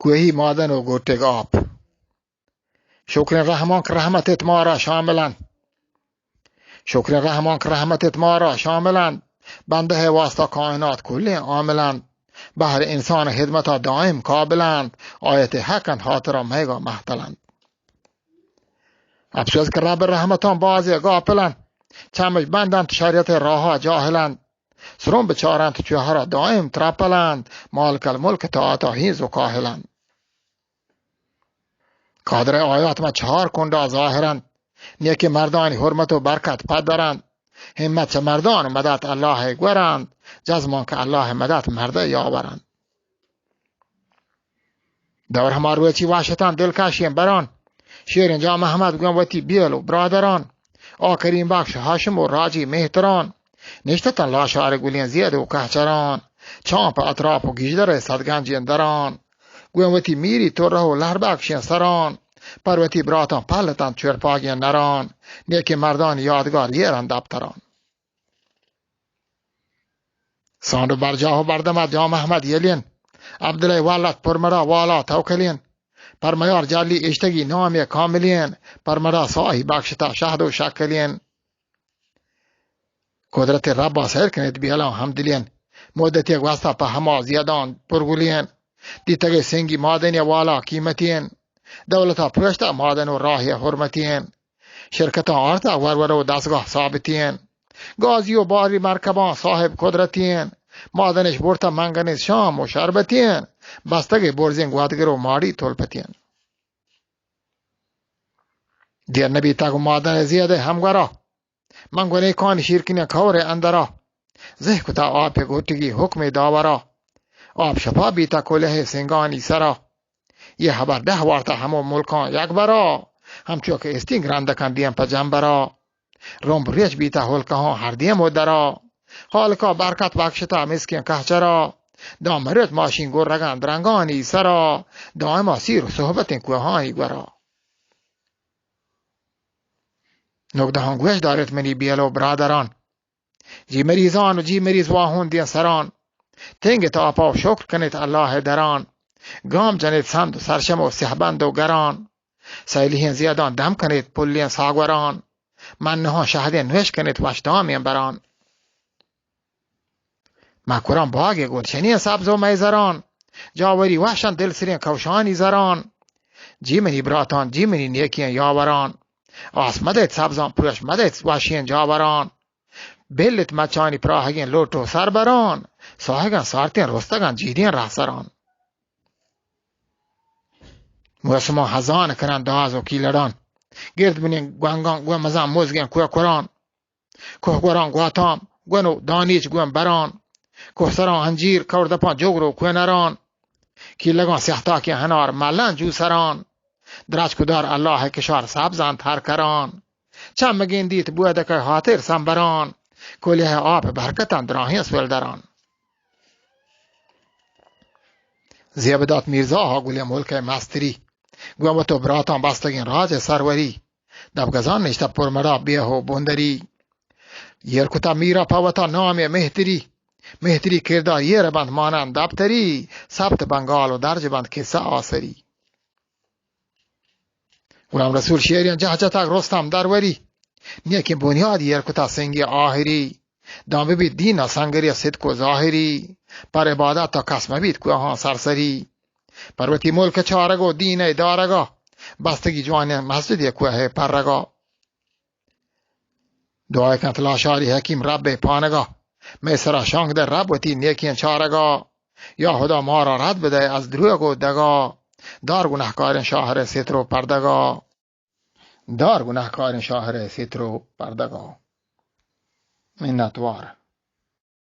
کوهی معدن و گوتگ آب. شکر رحمان که رحمتت ما را شاملند. شکر رحمان که رحمتت ما را شاملند. بنده واسطه کائنات کلی عاملند. بهر انسان خدمت دائم قابلند. آیت حقن خاطر میگا محتلند. افسوس که رب رحمتان بازی غافلند. چمش بندند شریعت راه جاهلند. سرون بچارند چوهر دائم ترپلند. مالک الملک طاعت هیز و کاهلند. قادر آیات ما 4 کنده ظاهرند. نیک مردان حرمت و برکت پد دارند. همت چه مردان مدد الله گورند. جزمان که الله مدد مرده یاورند. دور همه رویچی واشتان دلکشیم بران. شیر اینجا محمد گنوتی بیل و برادران. آکریم بخش هاشم و راجی مهتران. نشتتن لاشار گلین زیاد و کهچران. چامپ اطراف و گیجدر صدگنجین دران. گویموتی میری توره و لهر بخشین سران. پروتی براتان پلتان چورپاگین نران. نیک مردان یادگار یران دبتران. ساندو برجاه و بردمت جام احمد یلین. عبدالله والت پرمرا والا توکلین. پرمیار جلی اشتگی نامی کاملین. پرمرا صاحی بخشتا شهد و شکلین. قدرت رب سیر کنید بیالان همدلین. مدت یک واسطه پا هما زیادان پرگولین. دیتگه سنگی مادنی والا قیمتین. دولتا پرشتا مادن و راهی حرمتین. شرکتا آرتا ورور و دستگاه ثابتین. گازی و باری مرکبان صاحب قدرتین. مادنش برتا منگنیز شام و شربتین. بستگه برزین گوادگر و ماری طلپتین. دیر نبی تاگو مادن زیاده همگرا. منگونه کان شیرکین کور اندرا. زه کتا آب گوتگی حکم داورا. آب شپا بیتا کله سنگانی سرا. یه خبر 10 وارتا همو ملکان یک برا. همچو که استینگ رندکن دیم پا جنبرا. روم ریچ بیتا هلکه ها هر دیم و درا. حالکا برکت بخشتا مسکین کهچرا. دام ریچ ماشین گر رگن درنگانی سرا. دائما سیر و صحبتین کوهانی گورا. نگده هنگوش دارت منی بیلو برادران. جی مریضان و جی مریض واهون دین سران. تنگ تا اپا و شکر کنید الله دران. گام جنید سند و سرشم و سحبند و گران. سیلیهن زیادان دم کنید پلین ساگوران. من نها شهدین نوش کنید وشدامین بران. مکوران باگی گلشنی سبز و میزران. جاوری وحشن دل سرین کوشانی زران. جی منی براتان جی منی نیکین یاوران. آس مدد سبزان پرش مدد وحشین جاوران. بلت مچانی پراهگین لوٹو سربران. ساهگان سارتین رستگان جیدین رهسران. موسما هزان کنن داز و کیلران. گرد بینین گوانگان گوان مزان موزگین کوه کران. کوه گوران گواتام گوانو دانیچ گوان بران. کوه سران هنجیر کوردپان جوگرو کوه نران. کیلگان سیحتاکی هنار ملن جو سران. دراج کدار الله کشار سبزان تر کران. چم مگین دیت بودک حاطر سنبران. کلیه آب برکتان دراهین سولدران. زیبدات میرزا ها گولی ملک مستری. گوام و تو براتان بستگین راج سروری. دبگزان نشتا پرمرا بیه و بندری. یرکتا میرا پاوتا نام مهتری. مهتری کردار یر بند مانند دبتری. سبت بنگال و درج بند کسا آسری. غلام رسول شیریان جهجتک رستم دروری. نیکی بنیاد یرکتا سنگی آهری. دام بید دین سنگری صدق و ظاهری. پر عبادت تا کسم بید کوهان سرسری. پروتی ملک چارگو دین دارگا. بستگی جوان مسجد کوه پرگا. دعای کنت لاشاری حکیم رب پانگا. میسرا شانگ در رب وتی نیکین چارگا. یا خدا ما را رد بده از دروغ و دگا. دار گناهکارین شاهر ستر و پردگا. دار گناهکارین شاهر ستر و پردگا. منتوار.